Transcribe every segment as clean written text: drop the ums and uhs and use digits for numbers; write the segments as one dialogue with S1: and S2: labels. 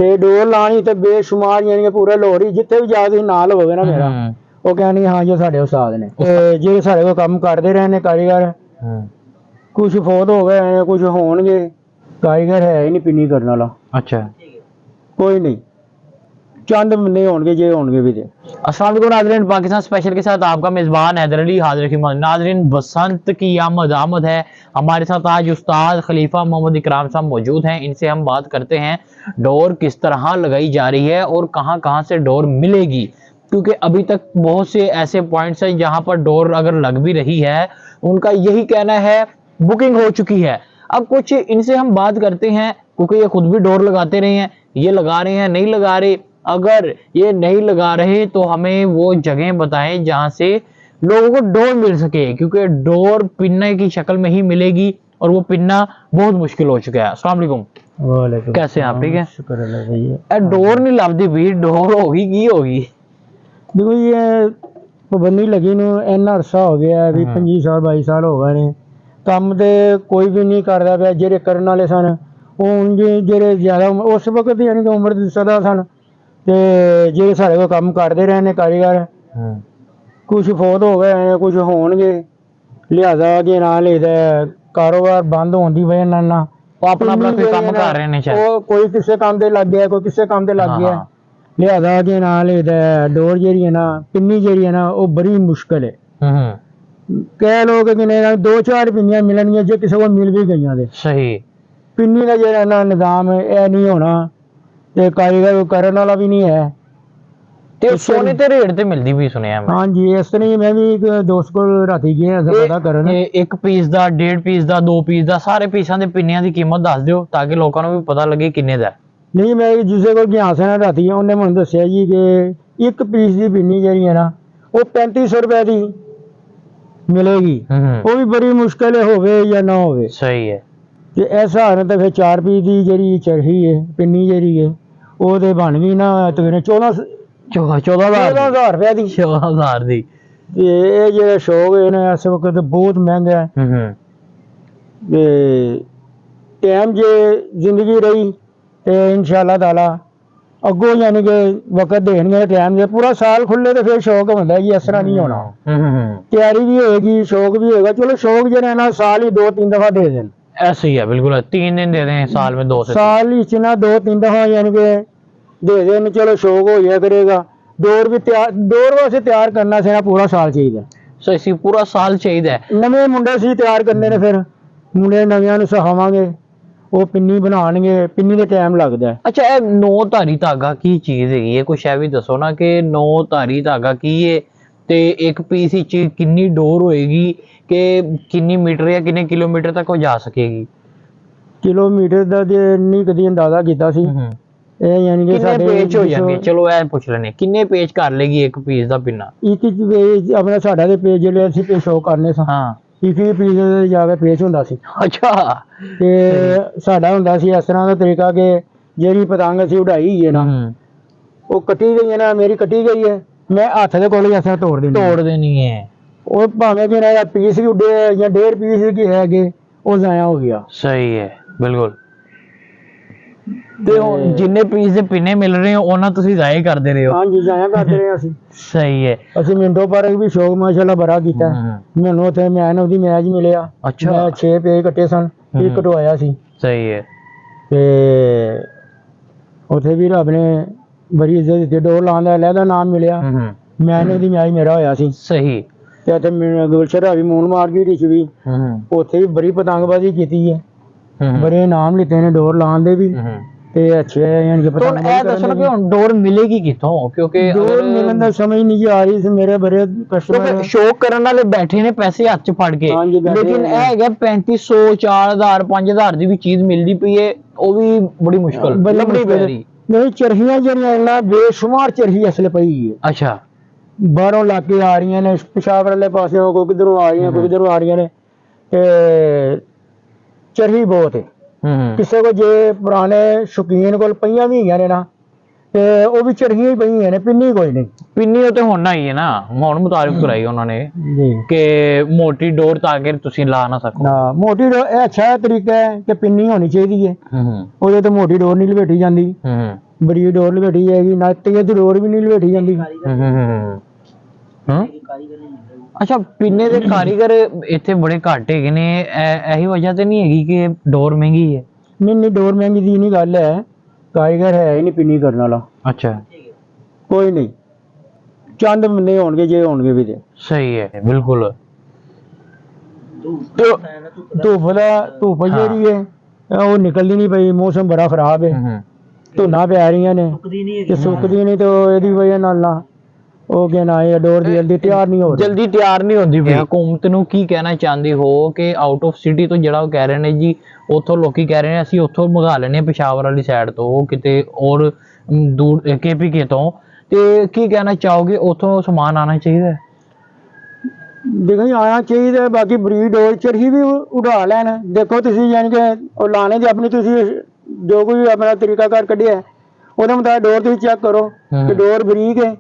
S1: ਤੇ ਡੋਰ ਲਾਣੀ ਤੇ ਬੇਸ਼ੁਮਾਰ ਯਾਨੀ ਕਿ ਪੂਰੇ ਲਾਹੌਰ ਹੀ ਜਿੱਥੇ ਵੀ ਜਾ ਤੁਸੀਂ ਨਾਲ ਹੋਵੇ ਨਾ ਮੇਰਾ ਉਹ ਕਹਿਣਗੇ ਹਾਂ ਜੀ ਸਾਡੇ ਉਸਤਾਦ ਨੇ ਤੇ ਜਿਹੜੇ ਸਾਡੇ ਕੋਲ ਕੰਮ ਕਰਦੇ ਰਹੇ ਨੇ ਕਾਰੀਗਰ ਕੁਝ ਫੌਤ ਹੋ ਗਏ ਕੁਝ ਹੋਣਗੇ ਕਾਰੀਗਰ ਹੈ ਹੀ ਨਹੀਂ ਪਿੰਨੀ ਕਰਨ वाला।
S2: अच्छा
S1: कोई नहीं चंद महीने होंगे जे होंगे भी।
S2: अस्सलाम वालेकुम नाज़रीन, पाकिस्तान स्पेशल के साथ आपका मेज़बान हैदर अली हाजिर खिदमत। नाज़रीन, बसंत की आमद है। हमारे साथ आज उस्ताद खलीफा मोहम्मद इकराम साहब मौजूद हैं। इनसे हम बात करते हैं डोर किस तरह लगाई जा रही है और कहां कहां से डोर मिलेगी, क्योंकि अभी तक बहुत से ऐसे पॉइंट्स हैं जहां पर डोर अगर लग भी रही है उनका यही कहना है बुकिंग हो चुकी है। अब कुछ इनसे हम बात करते हैं, क्योंकि ये खुद भी डोर लगाते रहे हैं, ये लगा रहे हैं नहीं लगा रहे। अगर ये नहीं लगा रहे तो हमें वो जगह बताएं जहां से लोगों को डोर मिल सके, क्योंकि डोर पिन्ने की शक्ल में ही मिलेगी और वो पिन्ना बहुत मुश्किल हो चुका है। अस्सलाम वालेकुम, कैसे हैं आप? ठीक है,
S1: शुक्र अल्लाह भैया।
S2: डोर नहीं लगती भी, डोर होगी की होगी?
S1: देखो ये पाबंदी लगी नूं इन्ना अरसा हो गया भी 25 साल 22 साल हो गए ने ਕੰਮ ਤੇ ਕੋਈ ਵੀ ਨਹੀਂ ਕਰਦਾ ਪਿਆ। ਜਿਹੜੇ ਕਰਨ ਵਾਲੇ ਸਨ ਉਹ ਜਿਹੜੇ ਜ਼ਿਆਦਾ ਉਸ ਵਕਤ ਯਾਨੀ ਕਿ ਉਮਰ ਦੇ ਸਦਾ ਸਨ ਤੇ ਜਿਹੜੇ ਸਾਡੇ ਕੋਲ ਕੰਮ ਕਰਦੇ ਰਹੇ ਨੇ ਕਾਰੀਗਰ ਕੁਝ ਫੌਤ ਹੋ ਗਏ ਕੁਝ ਹੋਣਗੇ ਲਿਹਾਜ਼ਾ ਜੇ ਨਾ ਲਈਦਾ ਕਾਰੋਬਾਰ ਬੰਦ ਹੋਣ ਦੀ ਵਜ੍ਹਾ ਨਾਲ ਨਾ
S2: ਉਹ ਆਪਣਾ ਕੋਈ ਕੰਮ ਕਰ ਰਹੇ ਨੇ,
S1: ਉਹ ਕੋਈ ਕਿਸੇ ਕੰਮ ਤੇ ਲੱਗ ਗਿਆ ਕੋਈ ਕਿਸੇ ਕੰਮ ਤੇ ਲੱਗ ਗਿਆ ਲਿਹਾਜ਼ਾ ਜੇ ਨਾ ਲਈਦਾ ਡੋਰ ਜਿਹੜੀ ਹੈ ਨਾ ਪਿੰਨੀ ਜਿਹੜੀ ਹੈ ਨਾ ਉਹ ਬੜੀ ਮੁਸ਼ਕਲ ਹੈ। कह लो कि 2-4 पिन्नियां मिलनियां जे किसी को मिल भी गई दे
S2: सही
S1: पिन्नी का जो ना निजाम है नहीं होना ते कारीगर करने वाला भी नहीं है
S2: ते सोने ते रेट ते मिलदी भी सुनिया मैं।
S1: हाँ जी इस तरह मैं भी एक दोस्त को राती गया पता करन
S2: एक पीस दा 1.5 पीस दा 2 पीस दा सारे पीसां दे पिन्नियां दी कीमत दस दियो ताकि लोकां नूं भी पता लगे किन्ने दा।
S1: नहीं मैं जिसे को गया से ना राती उन्हें मैनूं दस्सिया जी कि एक पीस दी पिन्नी जी है ना वो 3500 रुपए दी मिलेगी। वो भी बड़ी मुश्किल होवे या ना होवे।
S2: सही है
S1: ते ऐसा है तो फिर 4 पीस की जी चरखी है पिन्नी जी है वो तो बन गई ना तकरीबन 14,000 रुपया दी
S2: 14,000 दी।
S1: ये जो शौक है ना इस वक्त बहुत महंगा है ते टाइम जे जिंदगी रही तो इंशाअल्लाह ताला अगों यानी कि वक्त देंगे टाइम जे पूरा साल खुले तो फिर शौक होता है जी इस तरह नहीं होना। तैयारी भी होगी शौक भी होगा। चलो शौक जो है ना साल ही 2-3 दफा दे दें
S2: ऐसे ही है बिल्कुल 3 दिन दे दें साल में 2 से
S1: साल ही ना 2-3 दफा यानी कि दे दें चलो शौक हो जाया करेगा। डोर भी तैयार डोर वास्ते तैयार करना से ना पूरा साल चाहिए।
S2: सही पूरा साल चाहिए।
S1: नवे मुंडे सी तैयार करने ने फिर मुंडे नवियां नूं सिखावांगे वो पिन्नी बनाणगे पिन्नी दे टाइम लगदा है।
S2: अच्छा ये 9 धारी धागा की चीज है ये कुछ है भी दसो ना कि 9 धारी धागा की है ते एक पीस ही चीज किन्नी डोर होएगी कि किन्नी मीटर या किन्ने किलोमीटर तक हो जा सकेगी?
S1: किलोमीटर दा ते नहीं कदी अंदाजा कीता सी यानी कि
S2: किन्ने पेज हो जाएंगे? चलो ऐ पुछ लेने किन्ने पेज कर लेगी एक पीस दा पिन्ना?
S1: एक पेज अपना साडा दे पेज जेले असि पे शो करने सा
S2: हां
S1: एक ही पीस दे जाके पेज हुंदा सी।
S2: अच्छा
S1: ते साडा हुंदा सी इस तरह दा तरीका कि जेरी पतंग असी उड़ाई है ना वो कटी गई है ना मेरी कटी गई है मैं हाथ दे कोल ऐसा तोड़ देनी है वो भावे कि ना पीस भी उड़े या 1.5 पीस की है कि वो जाया हो गया।
S2: सही है बिल्कुल ते जिन्ने पीस दे पिन्ने मिल रहे हो ओना तुसी जाया करदे रहे हो? हां
S1: जी जाया करदे रहे असि।
S2: सही है
S1: असि मिंटो पर भी शौक माशाल्लाह बड़ा कीता मैनू उथे मैन ऑफ दी मैच मिलिया।
S2: अच्छा
S1: मैं 6 पेज कटे सन एक कटवाया सी।
S2: सही है
S1: ते उथे भी रब ने बड़ी इज्जत दी डोर लाने दा लहदा नाम मिलिया मैन ऑफ दी मैच मेरा होया सी।
S2: सही
S1: ते इथे गुलशरा भी मून मार्केट विच भी उथे भी बड़ी पतंगबाजी कीती है बड़े इनाम लिते ने डोर लाने दे भी ते अच्छे यानी कि
S2: पतंग ए दसो ना कि हुन डोर मिलेगी किथों क्योंकि
S1: डोर मिलन दा समझ नहीं आ रही सी मेरे बड़े कस्टमर
S2: शौक करने वाले बैठे ने पैसे हाथ च फड़ के लेकिन ए है 3500 4000 5000 दी भी चीज मिलदी पई है वो भी बड़ी मुश्किल लंबी पैरी
S1: नहीं चरखियां जड़ियां ना बेशुमार चरखी असले पई है।
S2: अच्छा
S1: बाहरों लाके आ रही ने पेशावर वाले पासे कोई किधरों आ रही है कोई किधरों आ रही ने ते चरखी बहुत है किसी को जे पुराने शौकीन को पईयां भी है ना ते वो भी चरखियां ही पई ने पिन्नी कोई नहीं
S2: पिन्नी तो होना ही है ना हुण मुताबिक कराई उन्होंने कि मोटी डोर ताकि तुसी ला ना सको ना
S1: मोटी डोर अच्छा तरीका है कि पिन्नी होनी चाहिए है ओदे तो मोटी डोर नहीं लपेटी जाती ਬਰੀਕ ਡੋਰ ਲਵੇਟੀ ਜਾਏਗੀ ਨਾ, ਤੇਜ਼ ਡੋਰ ਵੀ ਨਹੀਂ ਲਵੇਟੀ ਜਾਂਦੀ।
S2: ਹੂੰ ਅੱਛਾ, ਪਿੰਨੇ ਦੇ ਕਾਰੀਗਰ ਇੱਥੇ ਬੜੇ ਘੱਟ ਹੈਗੇ ਨੇ, ਇਹੀ ਵਜ੍ਹਾ ਤੇ ਨਹੀਂ ਹੈਗੀ ਕਿ ਡੋਰ ਮਹਿੰਗੀ ਹੈ?
S1: ਨਹੀਂ ਨਹੀਂ, ਡੋਰ ਮਹਿੰਗੀ ਦੀ ਨਹੀਂ ਗੱਲ ਹੈ, ਕਾਰੀਗਰ ਹੈ ਹੀ ਨਹੀਂ ਪਿੰਨੀ ਕਰਨ ਵਾਲਾ।
S2: ਅੱਛਾ,
S1: ਕੋਈ ਨਹੀਂ, ਚੰਦ ਬੰਦੇ ਹੋਣਗੇ ਜੇ ਹੋਣਗੇ ਵੀ ਤੇ।
S2: ਸਹੀ ਹੈ, ਬਿਲਕੁਲ।
S1: ਧੁੱਪ ਜਿਹੜੀ ਹੈ ਉਹ ਨਿਕਲਦੀ ਨਹੀਂ ਪਈ, ਮੌਸਮ ਬੜਾ ਖਰਾਬ ਹੈ, ਧੁੰਨਾਂ ਪੈ ਰਹੀਆਂ ਨੇ ਤੇ ਸੁੱਕਦੀ ਨਹੀਂ, ਤੇ ਇਹਦੀ ਵਜ੍ਹਾ ਨਾਲ ਨਾ ਉਹ ਕਹਿਣਾ ਇਹ ਡੋਰ ਦੀ ਜਲਦੀ ਤਿਆਰ ਨਹੀਂ ਹੋ ਰਹੀ,
S2: ਜਲਦੀ ਤਿਆਰ ਨਹੀਂ ਹੁੰਦੀ ਪਈ। ਹਕੂਮਤ ਨੂੰ ਕੀ ਕਹਿਣਾ ਚਾਹੁੰਦੇ ਹੋ ਕਿ ਆਊਟ ਆਫ ਸਿਟੀ ਤੋਂ ਜਿਹੜਾ ਉਹ ਕਹਿ ਰਹੇ ਨੇ ਜੀ, ਉੱਥੋਂ ਲੋਕੀ ਕਹਿ ਰਹੇ ਨੇ ਅਸੀਂ ਉੱਥੋਂ ਮੰਗਾ ਲੈਣੇ ਪਿਸ਼ਾਵਰ ਵਾਲੀ ਸਾਈਡ ਤੋਂ, ਕਿਤੇ ਔਰ ਦੂਰ KPK ਤੋਂ, ਤੇ ਕੀ ਕਹਿਣਾ ਚਾਹੋਗੇ, ਉੱਥੋਂ ਸਮਾਨ ਆਉਣਾ ਚਾਹੀਦਾ?
S1: ਦੇਖੋ ਜੀ, ਆਉਣਾ ਚਾਹੀਦਾ, ਬਾਕੀ ਬਰੀਡ ਡੋਰ ਚਰਖੀ ਵੀ ਉਡਾ ਲੈਣ। ਦੇਖੋ ਤੁਸੀਂ ਯਾਨੀ ਕਿ ਉਹ ਲਾਣੇ ਦੀ ਆਪਣੀ ਤੁਸੀਂ ਜੋ ਕੋਈ ਆਪਣਾ ਤਰੀਕਾਕਾਰ ਕੱਢਿਆ ਉਹਦੇ ਮੁਤਾਬਕ ਡੋਰ ਤੁਸੀਂ ਚੈੱਕ ਕਰੋ ਕਿ ਡੋਰ ਬਰੀਕ ਹੈ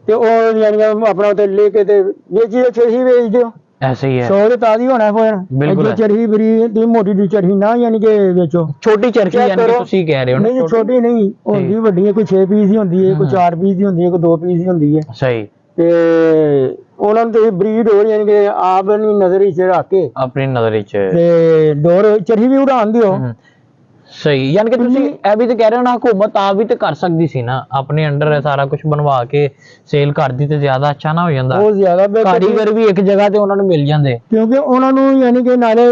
S1: ਤੇ ਉਹ ਯਾਨੀ ਕਿ ਆਪਣਾ ਉੱਤੇ ਲੈ ਕੇ ਤੇ ਵੇਚੀ ਚਰਖੀ ਵੇਚ ਦਿਓ।
S2: ऐसे ही है,
S1: 100 ਦੇ ਤਾਜ਼ੀ ਹੋਣਾ ਫਿਰ।
S2: ਬਿਲਕੁਲ
S1: ਚਰਖੀ ਬਰੀਕ ਦੀ ਮੋਟੀ ਦੀ ਚਰਖੀ ਨਾ ਯਾਨੀ ਕਿ ਵੇਚੋ।
S2: ਛੋਟੀ ਚਰਖੀ ਯਾਨੀ ਕਿ ਤੁਸੀਂ ਕਹਿ ਰਹੇ ਹੋ ਨਾ?
S1: ਨਹੀਂ ਛੋਟੀ ਨਹੀਂ ਹੁੰਦੀ, ਵੱਡੀ ਹੈ, ਕੋਈ 6 ਪੀਸ ਦੀ ਹੁੰਦੀ ਹੈ, ਕੋਈ 4 ਪੀਸ ਦੀ ਹੁੰਦੀ ਹੈ, ਕੋਈ 2 ਪੀਸ ਦੀ ਹੁੰਦੀ ਹੈ।
S2: ਸਹੀ।
S1: ਤੇ ਉਹਨਾਂ ਨੂੰ ਤੁਸੀਂ ਬਰੀਡ ਡੋਰ ਯਾਨੀ ਕਿ ਆਪ ਨਹੀਂ ਨਜ਼ਰ ਵਿੱਚ ਰੱਖ ਕੇ
S2: ਆਪਣੀ ਨਜ਼ਰ ਵਿੱਚ
S1: ਤੇ ਡੋਰ ਚਰਖੀ ਵੀ ਉਡਾਣ ਦਿਓ।
S2: ਸਹੀ, ਯਾਨੀ ਕਿ ਤੁਸੀਂ ਇਹ ਵੀ ਤੇ ਕਹਿ ਰਹੇ ਹੋ ਨਾ, ਹਕੂਮਤ ਆਪ ਵੀ ਤੇ ਕਰ ਸਕਦੀ ਸੀ ਨਾ, ਆਪਣੇ ਅੰਡਰ ਹੈ ਸਾਰਾ ਕੁਝ ਬਣਵਾ ਕੇ ਸੇਲ ਕਰਦੀ ਤੇ ਜ਼ਿਆਦਾ ਅੱਛਾ ਨਾ ਹੋ ਜਾਂਦਾ?
S1: ਉਹ ਜ਼ਿਆਦਾ
S2: ਕਾਰੀਗਰ ਵੀ ਇੱਕ ਜਗ੍ਹਾ ਤੇ ਉਹਨਾਂ ਨੂੰ ਮਿਲ ਜਾਂਦੇ,
S1: ਕਿਉਂਕਿ ਉਹਨਾਂ ਨੂੰ ਯਾਨੀ ਕਿ ਨਾਲੇ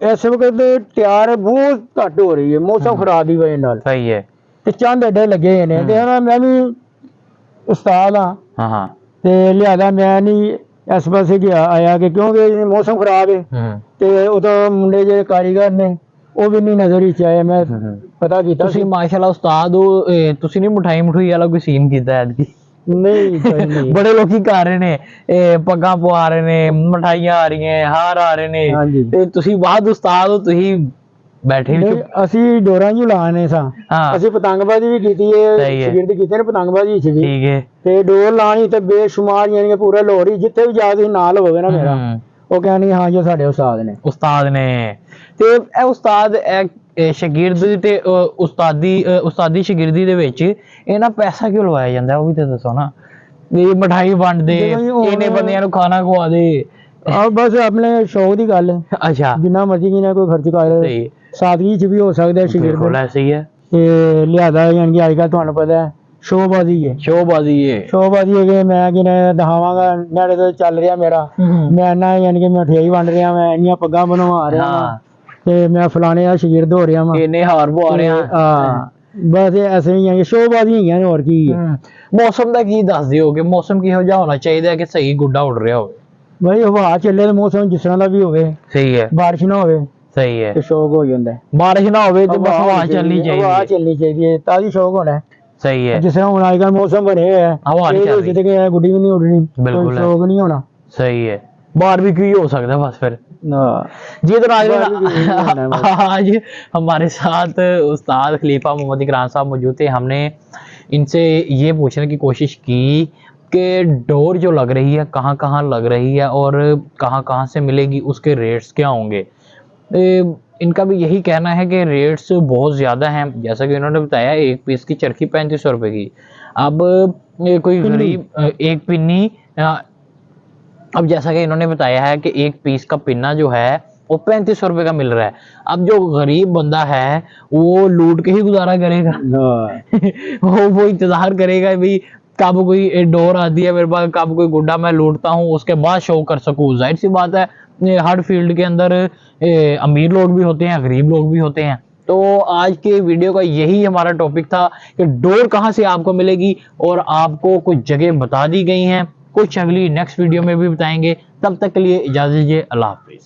S1: ਇਸ ਵਕਤ ਤਿਆਰ ਬਹੁਤ ਘੱਟ ਹੋ ਰਹੀ ਹੈ ਮੌਸਮ ਖਰਾਬ ਦੀ ਵਜ੍ਹਾ ਨਾਲ।
S2: ਸਹੀ ਹੈ।
S1: ਤੇ ਚੰਦ ਐਡੇ ਲੱਗੇ ਨੇ ਤੇ ਮੈਂ ਵੀ ਉਸਤਾਦ ਹਾਂ
S2: ਹਾਂ
S1: ਤੇ ਲਿਆਦਾ ਮੈਂ ਨਹੀਂ ਇਸ ਪਾਸੇ ਗਿਆ ਆਇਆ ਕਿ ਕਿਉਂਕਿ ਮੌਸਮ ਖਰਾਬ ਹੈ ਤੇ ਉਦੋਂ ਮੁੰਡੇ ਜਿਹੜੇ ਕਾਰੀਗਰ ਨੇ ਉਹ ਵੀ ਨਹੀਂ ਨਜ਼ਰ ਵਿੱਚ ਆਏ। ਮੈਂ ਪਤਾ ਕੀਤਾ
S2: ਤੁਸੀਂ ਮਾਸ਼ਾਅੱਲਾ ਉਸਤਾਦ ਹੋ, ਤੁਸੀਂ ਨਹੀਂ ਮਠਾਈ ਵਾਲਾ ਕੋਈ ਸੀਨ ਕੀਤਾ ਐਤਕੀ?
S1: ਨਹੀਂ
S2: ਬੜੇ ਲੋਕੀ ਕਰ ਰਹੇ ਨੇ, ਪੱਗਾਂ ਪਵਾ ਰਹੇ ਨੇ, ਮਠਾਈਆਂ ਆ ਰਹੀਆਂ, ਹਾਰ ਆ ਰਹੇ ਨੇ, ਤੇ ਤੁਸੀਂ ਬਾਅਦ ਉਸਤਾਦ ਹੋ, ਤੁਸੀਂ ਬੈਠੇ
S1: ਨਹੀਂ। ਅਸੀਂ ਡੋਰਾਂ ਹੀ ਲਾਣੇ ਸਾਂ, ਅਸੀਂ ਪਤੰਗਬਾਜ਼ੀ ਵੀ ਕੀਤੀ ਹੈ, ਸ਼ਗਿਰਦ ਕੀਤੇ ਨੇ ਪਤੰਗਬਾਜ਼ੀ ਵਿੱਚ ਵੀ।
S2: ਠੀਕ ਹੈ।
S1: ਤੇ ਡੋਰ ਲਾਣੀ ਤੇ ਬੇਸ਼ੁਮਾਰ ਯਾਨੀ ਕਿ ਪੂਰਾ ਲਾਹੌਰੀ ਜਿੱਥੇ ਵੀ ਜਾ ਤੁਸੀਂ ਨਾਲ ਹੋਵੇ ਨਾ ਮੇਰਾ, ਉਹ ਕਹਿੰਦੇ ਹਾਂ ਜੋ ਸਾਡੇ ਉਸਤਾਦ ਨੇ। ਤੇ ਇਹ ਉਸਤਾਦ ਸ਼ਾਗਿਰਦ ਤੇ ਉਸਤਾਦੀ ਸ਼ਾਗਿਰਦੀ ਦੇ ਵਿੱਚ ਇਹਨਾਂ ਪੈਸਾ ਕਿਉਂ ਲਵਾਇਆ ਜਾਂਦਾ, ਉਹ ਵੀ ਤੇ ਦੱਸੋ ਨਾ। ਵੀ ਮਠਾਈ ਵੰਡਦੇ, ਇਹਨੇ ਬੰਦਿਆਂ ਨੂੰ ਖਾਣਾ ਖਵਾ ਦੇ, ਬਸ ਆਪਣੇ ਸ਼ੌਕ ਦੀ ਗੱਲ ਹੈ। ਅੱਛਾ, ਜਿੰਨਾ ਮਰਜ਼ੀ ਕਿਨਾ ਕੋਈ ਖਰਚ ਕਰ, ਸਾਦਗੀ ਚ ਵੀ ਹੋ ਸਕਦਾ ਸ਼ਾਗਿਰਦ। ਸਹੀ ਹੈ। ਤੇ ਲਿਆਦਾ ਯਾਨੀ ਕਿ ਅੱਜ ਕੱਲ੍ਹ ਤੁਹਾਨੂੰ ਪਤਾ ਹੈ ਸ਼ੋਬਾਜ਼ੀ ਹੈ, ਸ਼ੋਬਾਜ਼ੀ ਹੈ। ਮੈਂ ਕਿਨੇ ਦਿਖਾਵਾਂਗਾ ਨਾਲੇ ਤੋਂ ਚੱਲ ਰਿਹਾ ਮੇਰਾ, ਮੈਂ ਇੰਨਾ ਯਾਨੀ ਕਿ ਮਠਿਆਈ ਵੰਡ ਰਿਹਾ, ਮੈਂ ਇੰਨੀਆਂ ਪੱਗਾਂ ਬਣਵਾ ਰਿਹਾ ਤੇ ਮੈਂ ਫਲਾਣੇ ਦਾ ਸ਼ਾਗਿਰਦ ਹੋ ਰਿਹਾ ਵਾਂ, ਇੰਨੇ ਹਾਰ ਪਵਾ ਰਿਹਾ। ਬਸ ਐਸੇ ਹੀ ਹੈ, ਸ਼ੋਬਾਜ਼ੀ ਹੈਗੀਆਂ ਨੇ, ਹੋਰ ਕੀ ਹੈ।
S2: ਮੌਸਮ ਦਾ ਕੀ ਦੱਸ ਦਿਓਗੇ, ਮੌਸਮ ਕਿਹੋ ਜਿਹਾ ਹੋਣਾ ਚਾਹੀਦਾ ਕਿ ਸਹੀ ਗੁੱਡਾ ਉੱਡ ਰਿਹਾ ਹੋਵੇ?
S1: ਬਈ ਹਵਾ ਚੱਲੇ ਤੇ ਮੌਸਮ ਜਿਸ ਤਰ੍ਹਾਂ ਦਾ ਵੀ ਹੋਵੇ। ਸਹੀ ਹੈ। ਬਾਰਿਸ਼ ਨਾ ਹੋਵੇ। ਸਹੀ ਹੈ। ਤੇ ਸ਼ੌਕ ਹੋ ਜਾਂਦਾ। ਬਾਰਿਸ਼ ਨਾ ਹੋਵੇ ਤੇ ਬਸ ਹਵਾ ਚੱਲਣੀ ਚਾਹੀਦੀ ਹੈ, ਹਵਾ ਚੱਲਣੀ ਚਾਹੀਦੀ ਹੈ, ਤਾਂ ਹੀ ਸ਼ੌਕ ਹੋਣਾ। ਸਹੀ ਹੈ। ਜਿਸ ਤਰ੍ਹਾਂ ਹੁਣ ਅੱਜ ਕੱਲ੍ਹ ਮੌਸਮ ਬਣੇ ਹੋਏ ਹੈ, ਹਵਾ ਨਹੀਂ ਚੱਲ ਰਹੀ ਤੇ ਗੁੱਡੀ ਵੀ ਨਹੀਂ ਉੱਡਣੀ, ਕੋਈ ਸ਼ੌਕ ਨਹੀਂ ਹੋਣਾ। ਸही है। बारबेक्यू ही हो सकता है बस फिर। जी तो आज हमारे साथ उस्ताद खलीफा मोहम्मद इकराम साहब मौजूद थे। हमने इनसे ये पूछने की कोशिश की कि डोर जो लग रही है कहाँ कहाँ लग रही है और कहाँ कहाँ से मिलेगी, उसके रेट्स क्या होंगे। इनका भी यही कहना है कि रेट्स बहुत ज़्यादा हैं, जैसा कि इन्होंने बताया एक पीस की चरखी 3500 रुपये की। अब कोई गरीब एक पिन्नी, अब जैसा कि इन्होंने बताया है कि एक पीस का पिन्ना जो है वो 3500 रुपये का मिल रहा है। अब जो गरीब बंदा है वो लूट के ही गुजारा करेगा वो इंतज़ार करेगा भाई कब कोई डोर आती है मेरे पास, कब कोई गुड्डा मैं लूटता हूँ, उसके बाद शो कर सकूँ। जाहिर सी बात है हर फील्ड के अंदर अमीर लोग भी होते हैं, गरीब लोग भी होते हैं। तो आज के वीडियो का यही हमारा टॉपिक था कि डोर कहाँ से आपको मिलेगी और आपको कुछ जगह बता दी गई हैं, कुछ अगली नेक्स्ट वीडियो में भी बताएंगे। तब तक के लिए इजाज़त दीजिए, अल्लाह हाफिज़।